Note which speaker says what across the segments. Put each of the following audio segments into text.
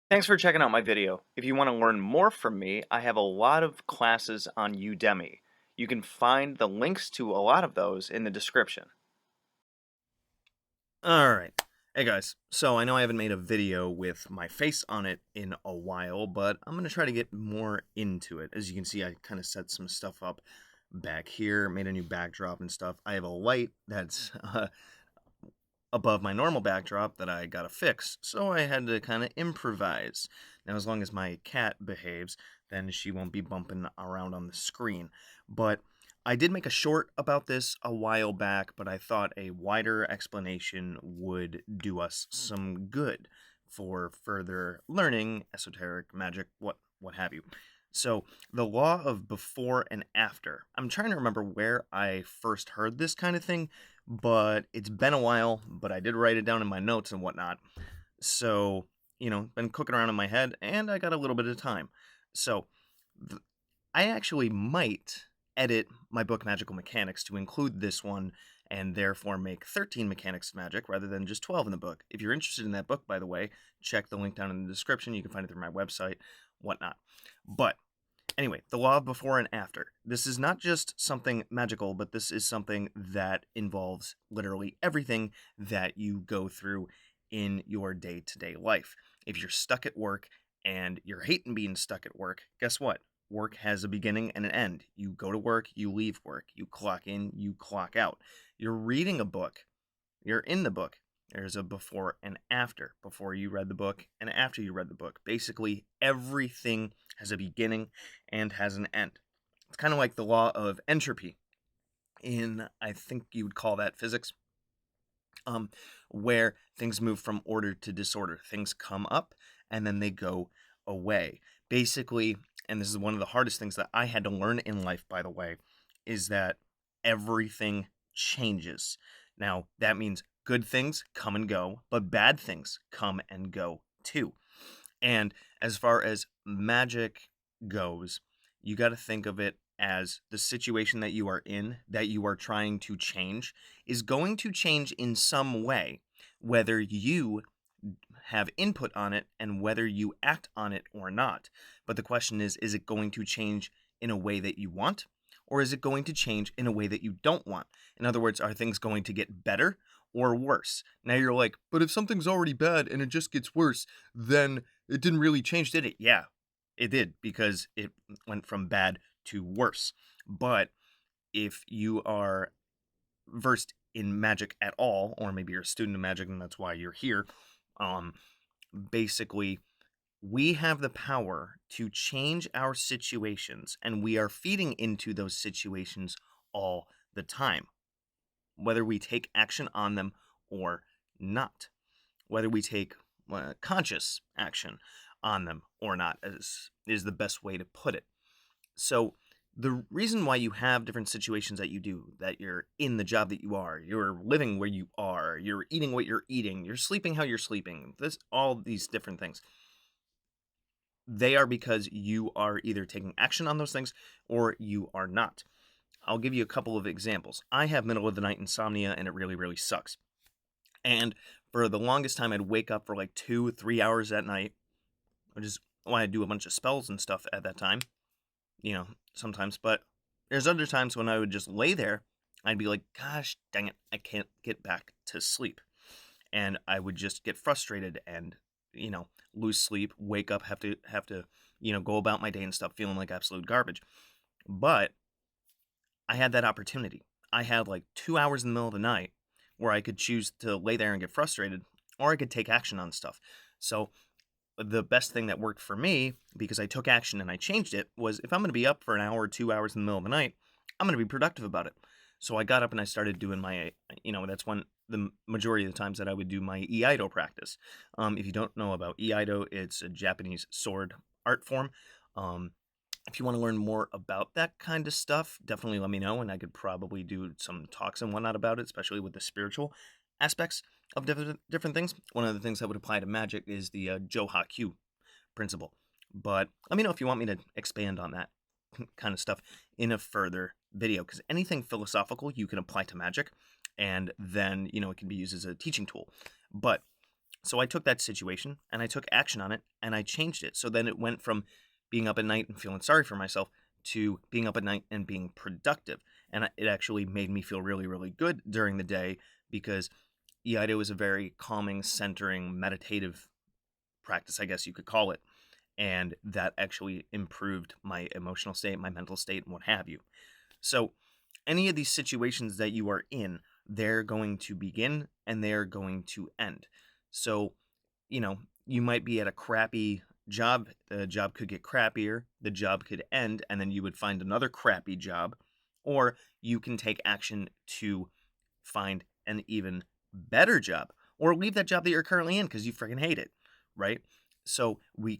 Speaker 1: Thanks for checking out my video. If you want to learn more from me, I have a lot of classes on Udemy. You can find the links to a lot of those in the description. Alright. Hey guys, so I know I haven't made a video with my face on it in a while, but I'm going to try to get more into it. As you can see, I kind of set some stuff up back here, made a new backdrop and stuff. I have a light that's above my normal backdrop that I gotta fix, so I had to kind of improvise. Now, as long as my cat behaves, then she won't be bumping around on the screen. But I did make a short about this a while back, but I thought a wider explanation would do us some good for further learning esoteric magic, what have you. So, the law of before and after. I'm trying to remember where I first heard this kind of thing, but it's been a while, but I did write it down in my notes and whatnot. So, been cooking around in my head, and I got a little bit of time. So, I actually might edit my book Magical Mechanics to include this one and therefore make 13 mechanics of magic rather than just 12 in the book. If you're interested in that book, by the way, check the link down in the description. You can find it through my website, whatnot. But anyway, the law of before and after. This is not just something magical, but this is something that involves literally everything that you go through in your day-to-day life. If you're stuck at work and you're hating being stuck at work, guess what? Work has a beginning and an end. You go to work, you leave work, you clock in, you clock out. You're reading a book, you're in the book. There's a before and after. Before you read the book and after you read the book. Basically, everything has a beginning and has an end. It's kind of like the law of entropy in, I think you would call that physics, where things move from order to disorder. Things come up and then they go away. Basically, and this is one of the hardest things that I had to learn in life, by the way, is that everything changes. Now, that means good things come and go, but bad things come and go too. And as far as magic goes, you got to think of it as the situation that you are in, that you are trying to change, is going to change in some way, whether you have input on it and whether you act on it or not. But the question is it going to change in a way that you want? Or is it going to change in a way that you don't want? In other words, are things going to get better or worse? Now you're like, but if something's already bad and it just gets worse, then it didn't really change, did it? Yeah, it did, because it went from bad to worse. But if you are versed in magic at all, or maybe you're a student of magic and that's why you're here, basically, we have the power to change our situations, and we are feeding into those situations all the time, whether we take action on them or not, whether we take conscious action on them or not, is the best way to put it. So the reason why you have different situations that you do, that you're in the job that you are, you're living where you are, you're eating what you're eating, you're sleeping how you're sleeping, all these different things, they are because you are either taking action on those things or you are not. I'll give you a couple of examples. I have middle of the night insomnia, and it really, really sucks. And for the longest time, I'd wake up for like 2-3 hours at night. I just want to do a bunch of spells and stuff at that time, sometimes. But there's other times when I would just lay there. I'd be like, gosh, dang it, I can't get back to sleep. And I would just get frustrated and, lose sleep, wake up, have to, go about my day and stuff feeling like absolute garbage. But I had that opportunity. I had like 2 hours in the middle of the night where I could choose to lay there and get frustrated, or I could take action on stuff. So the best thing that worked for me, because I took action and I changed it, was if I'm going to be up for an hour or 2 hours in the middle of the night, I'm going to be productive about it. So I got up and I started doing my, that's when the majority of the times that I would do my Iaido practice. If you don't know about Iaido, it's a Japanese sword art form. If you want to learn more about that kind of stuff, definitely let me know, and I could probably do some talks and whatnot about it, especially with the spiritual aspects of different things. One of the things that would apply to magic is the Joha-Q principle. But let me know if you want me to expand on that kind of stuff in a further video, because anything philosophical you can apply to magic, and then, it can be used as a teaching tool. But So I took that situation and I took action on it and I changed it. So then it went from being up at night and feeling sorry for myself to being up at night and being productive. And it actually made me feel really, really good during the day because Iaido is a very calming, centering, meditative practice, I guess you could call it. And that actually improved my emotional state, my mental state, and what have you. So, any of these situations that you are in, they're going to begin and they're going to end. So, you might be at a crappy job. The job could get crappier, the job could end, and then you would find another crappy job. Or you can take action to find an even better job or leave that job that you're currently in because you freaking hate it, right? So we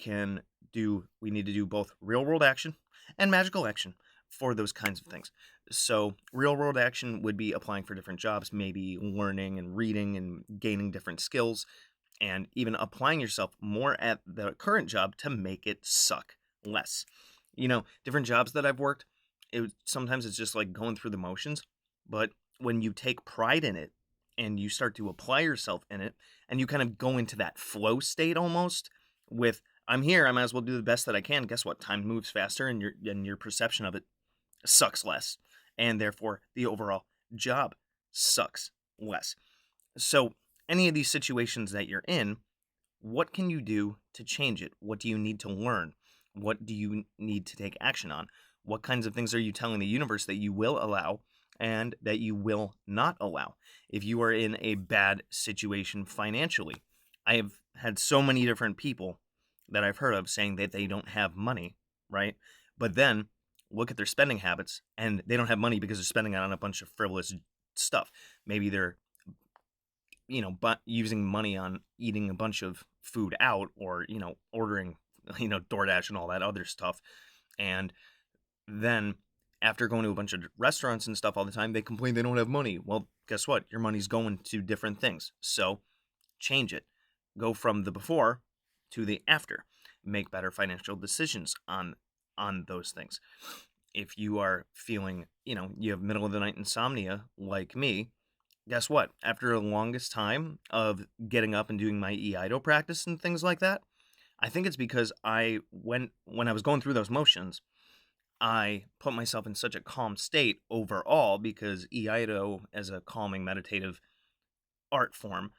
Speaker 1: need to do both real world action and magical action for those kinds of things. So real world action would be applying for different jobs, maybe learning and reading and gaining different skills and even applying yourself more at the current job to make it suck less. Different jobs that I've worked, sometimes it's just like going through the motions, but when you take pride in it and you start to apply yourself in it and you kind of go into that flow state almost with I'm here, I might as well do the best that I can. Guess what? Time moves faster and your perception of it sucks less. And therefore the overall job sucks less. So any of these situations that you're in, what can you do to change it? What do you need to learn? What do you need to take action on? What kinds of things are you telling the universe that you will allow and that you will not allow? If you are in a bad situation financially, I have had so many different people that I've heard of saying that they don't have money, right? But then look at their spending habits and they don't have money because they're spending it on a bunch of frivolous stuff. Maybe they're but using money on eating a bunch of food out or, ordering, DoorDash and all that other stuff. And then after going to a bunch of restaurants and stuff all the time, they complain they don't have money. Well, guess what? Your money's going to different things. So change it. Go from the before to the after. Make better financial decisions on those things. If you are feeling, you have middle of the night insomnia like me, guess what? After the longest time of getting up and doing my Iaido practice and things like that, I think it's because when I was going through those motions, I put myself in such a calm state overall because Iaido, as a calming meditative art form,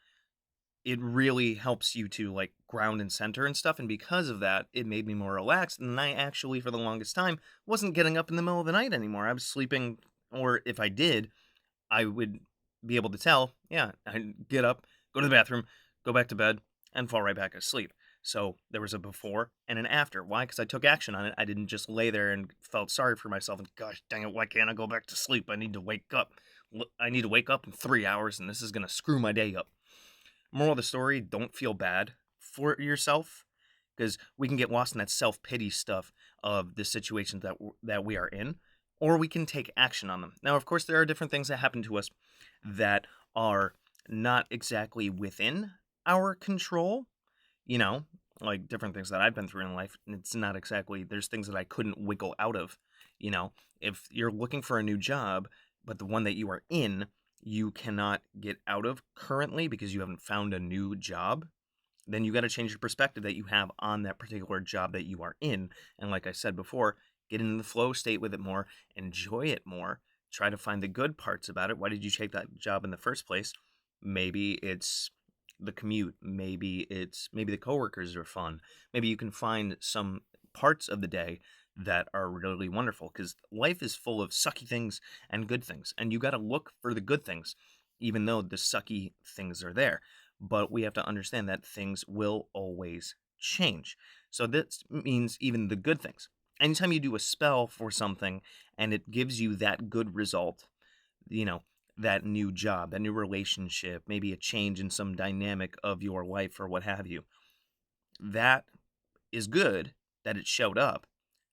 Speaker 1: it really helps you to like ground and center and stuff. And because of that, it made me more relaxed. And I actually, for the longest time, wasn't getting up in the middle of the night anymore. I was sleeping, or if I did, I would be able to tell, yeah, I'd get up, go to the bathroom, go back to bed, and fall right back asleep. So there was a before and an after. Why? Because I took action on it. I didn't just lay there and felt sorry for myself and, gosh dang it, why can't I go back to sleep? I need to wake up. I need to wake up in 3 hours, and this is going to screw my day up. Moral of the story, don't feel bad for yourself, because we can get lost in that self-pity stuff of the situations that we are in, or we can take action on them. Now, of course, there are different things that happen to us that are not exactly within our control, like different things that I've been through in life. It's not exactly, there's things that I couldn't wiggle out of. If you're looking for a new job, but the one that you are in, you cannot get out of currently because you haven't found a new job, then you got to change your perspective that you have on that particular job that you are in. And like I said before, get in the flow state with it more, enjoy it more, try to find the good parts about it. Why did you take that job in the first place? Maybe it's the commute. Maybe the coworkers are fun. Maybe you can find some parts of the day that are really wonderful, because life is full of sucky things and good things. And you got to look for the good things, even though the sucky things are there. But we have to understand that things will always change. So this means even the good things. Anytime you do a spell for something and it gives you that good result, that new job, that new relationship, maybe a change in some dynamic of your life or what have you, that is good that it showed up.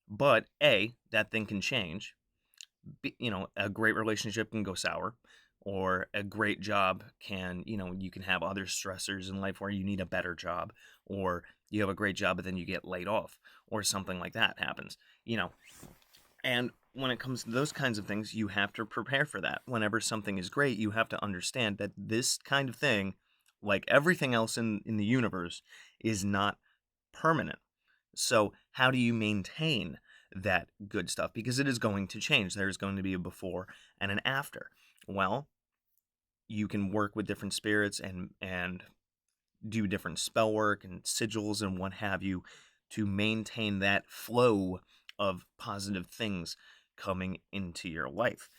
Speaker 1: But that thing can change. A great relationship can go sour, or a great job can, you can have other stressors in life where you need a better job, or you have a great job but then you get laid off, or something like that happens, And when it comes to those kinds of things, you have to prepare for that. Whenever something is great, you have to understand that this kind of thing like everything else in the universe, is not permanent. So how do you maintain that good stuff? Because it is going to change. There's going to be a before and an after. Well, you can work with different spirits and do different spell work and sigils and what have you to maintain that flow of positive things coming into your life.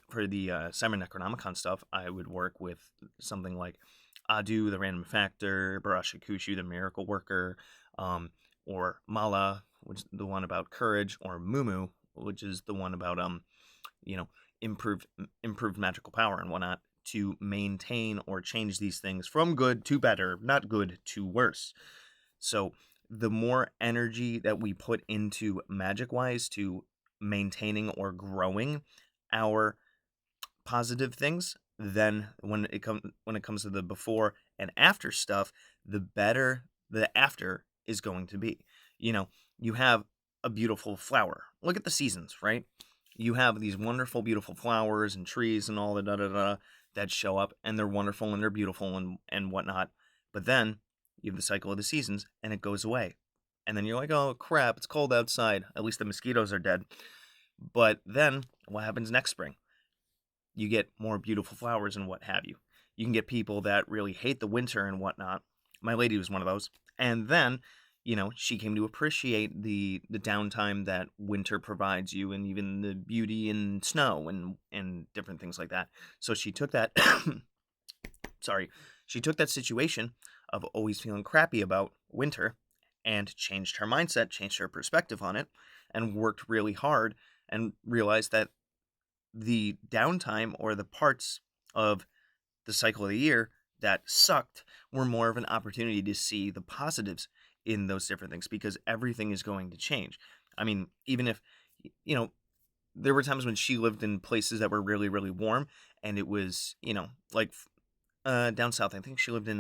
Speaker 1: For the Cyber Necronomicon stuff, I would work with something like Adu, the Random Factor, Barashakushu, the Miracle Worker, or Mala, which is the one about courage, or Mumu, which is the one about you know, improved magical power and whatnot, to maintain or change these things from good to better, not good to worse. So the more energy that we put into magic-wise to maintaining or growing our positive things, then when it comes to the before and after stuff, the better the after is going to be. You have a beautiful flower. Look at the seasons, right? You have these wonderful, beautiful flowers and trees and all the da-da-da that show up, and they're wonderful and they're beautiful and whatnot. But then you have the cycle of the seasons, and it goes away. And then you're like, oh, crap, it's cold outside. At least the mosquitoes are dead. But then what happens next spring? You get more beautiful flowers and what have you. You can get people that really hate the winter and whatnot. My lady was one of those. And then, she came to appreciate the downtime that winter provides you, and even the beauty in snow and different things like that. So she took that, she took that situation of always feeling crappy about winter and changed her mindset, changed her perspective on it, and worked really hard and realized that the downtime or the parts of the cycle of the year that sucked were more of an opportunity to see the positives in those different things, because everything is going to change. I mean, even if, there were times when she lived in places that were really, really warm, and it was, like down south. I think she lived in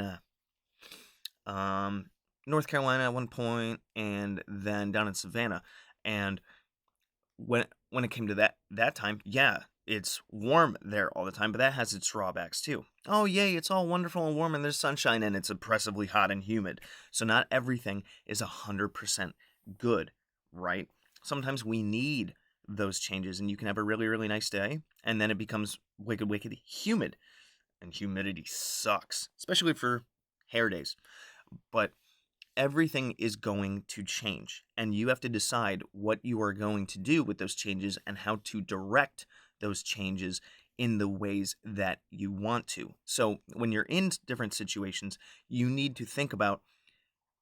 Speaker 1: North Carolina at one point, and then down in Savannah. And when it came to that time, yeah, it's warm there all the time, but that has its drawbacks too. Oh, yay, it's all wonderful and warm and there's sunshine and it's oppressively hot and humid. So not everything is 100% good, right? Sometimes we need those changes, and you can have a really, really nice day, and then it becomes wicked, wicked humid. And humidity sucks, especially for hair days. But everything is going to change, and you have to decide what you are going to do with those changes and how to direct those changes in the ways that you want to. So when you're in different situations, you need to think about,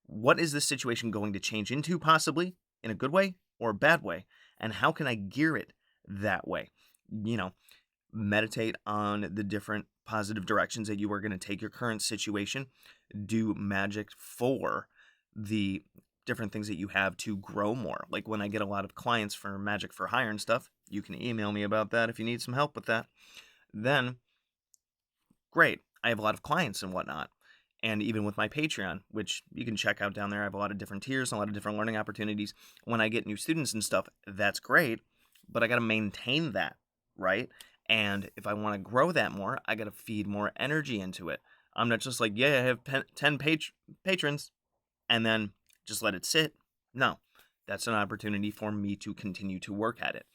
Speaker 1: what is this situation going to change into, possibly in a good way or a bad way, and how can I gear it that way? Meditate on the different positive directions that you are going to take your current situation. Do magic for the different things that you have to grow more. Like when I get a lot of clients for Magic for Hire and stuff, you can email me about that if you need some help with that. Then, great. I have a lot of clients and whatnot. And even with my Patreon, which you can check out down there, I have a lot of different tiers and a lot of different learning opportunities. When I get new students and stuff, that's great, but I got to maintain that, right? And if I want to grow that more, I got to feed more energy into it. I'm not just like, yeah, I have 10 patrons, and then just let it sit. No, that's an opportunity for me to continue to work at it.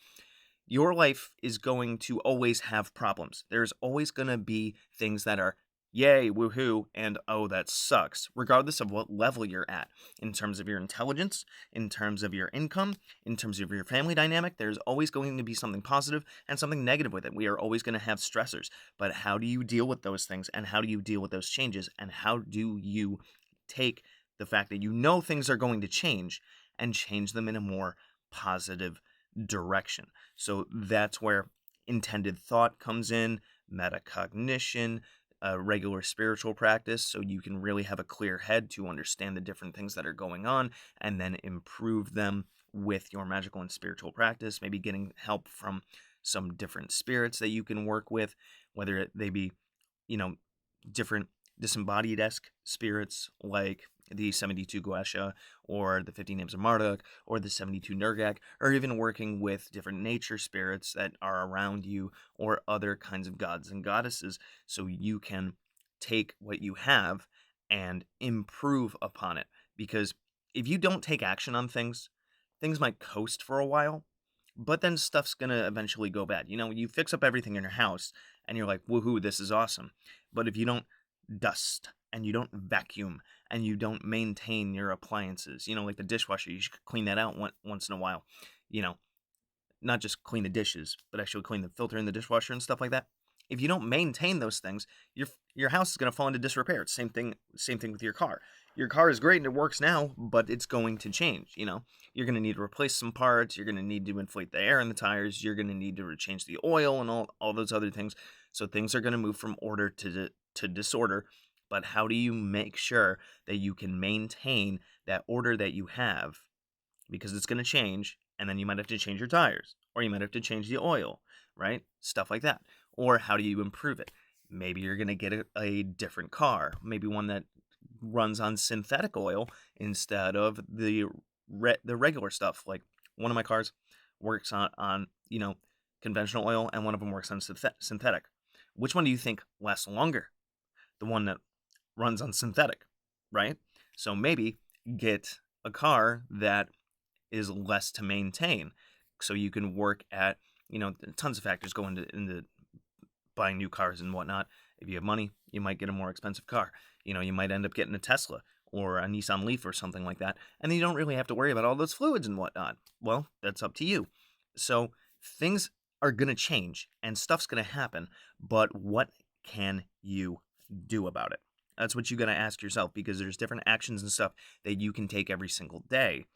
Speaker 1: Your life is going to always have problems. There's always going to be things that are yay, woohoo, and oh, that sucks, regardless of what level you're at, in terms of your intelligence, in terms of your income, in terms of your family dynamic. There's always going to be something positive and something negative with it. We are always going to have stressors, but how do you deal with those things, and how do you deal with those changes, and how do you take the fact that things are going to change and change them in a more positive direction? So that's where intended thought comes in, metacognition, regular spiritual practice, so you can really have a clear head to understand the different things that are going on and then improve them with your magical and spiritual practice. Maybe getting help from some different spirits that you can work with, whether they be, different disembodied-esque spirits like the 72 Guesha, or the 50 Names of Marduk, or the 72 Nurgak, or even working with different nature spirits that are around you, or other kinds of gods and goddesses, so you can take what you have and improve upon it. Because if you don't take action on things, things might coast for a while, but then stuff's gonna eventually go bad. You fix up everything in your house and you're like, woohoo, this is awesome. But if you don't dust and you don't vacuum and you don't maintain your appliances, like the dishwasher, you should clean that out once in a while. You know, not just clean the dishes, but actually clean the filter in the dishwasher and stuff like that. If you don't maintain those things, your house is going to fall into disrepair. It's same thing with your car. Your car is great and it works now, but it's going to change. You're going to need to replace some parts. You're going to need to inflate the air in the tires. You're going to need to change the oil and all those other things. So things are going to move from order to disorder. But how do you make sure that you can maintain that order that you have? Because it's going to change, and then you might have to change your tires, or you might have to change the oil, right? Stuff like that. Or how do you improve it? Maybe you're going to get a different car, maybe one that runs on synthetic oil instead of the regular stuff. Like one of my cars works on conventional oil, and one of them works on synthetic. Which one do you think lasts longer? The one that runs on synthetic, right? So maybe get a car that is less to maintain. So you can work at, tons of factors go into buying new cars and whatnot. If you have money, you might get a more expensive car. You might end up getting a Tesla or a Nissan Leaf or something like that. And then you don't really have to worry about all those fluids and whatnot. Well, that's up to you. So things are going to change and stuff's going to happen. But what can you do about it? That's what you got to ask yourself, because there's different actions and stuff that you can take every single day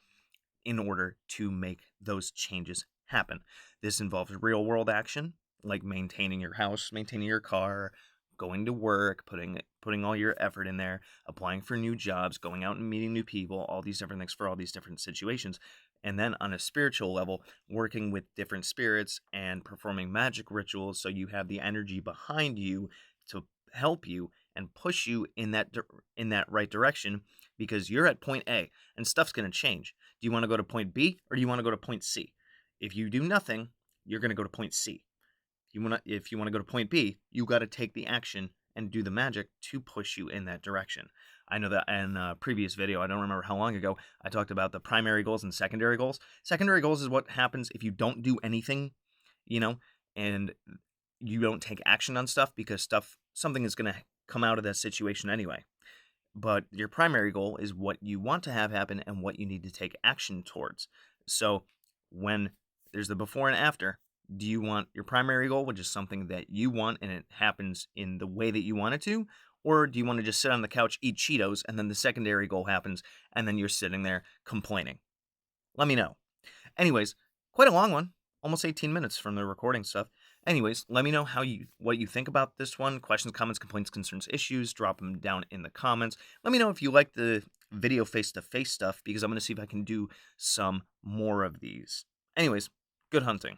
Speaker 1: in order to make those changes happen. This involves real world action, like maintaining your house, maintaining your car, going to work, putting all your effort in there, applying for new jobs, going out and meeting new people, all these different things for all these different situations. And then on a spiritual level, working with different spirits and performing magic rituals so you have the energy behind you to help you and push you in that right direction, because you're at point A and stuff's going to change. Do you want to go to point B or do you want to go to point C? If you do nothing, you're going to go to point C. If you want to go to point B, you got to take the action and do the magic to push you in that direction. I know that in a previous video, I don't remember how long ago, I talked about the primary goals and secondary goals. Secondary goals is what happens if you don't do anything, and you don't take action on stuff, because something is going to come out of that situation anyway. But your primary goal is what you want to have happen and what you need to take action towards. So when there's the before and after, do you want your primary goal, which is something that you want and it happens in the way that you want it to? Or do you want to just sit on the couch, eat Cheetos, and then the secondary goal happens and then you're sitting there complaining? Let me know. Anyways, quite a long one, almost 18 minutes from the recording stuff. Anyways, let me know what you think about this one. Questions, comments, complaints, concerns, issues, drop them down in the comments. Let me know if you like the video face-to-face stuff, because I'm going to see if I can do some more of these. Anyways, good hunting.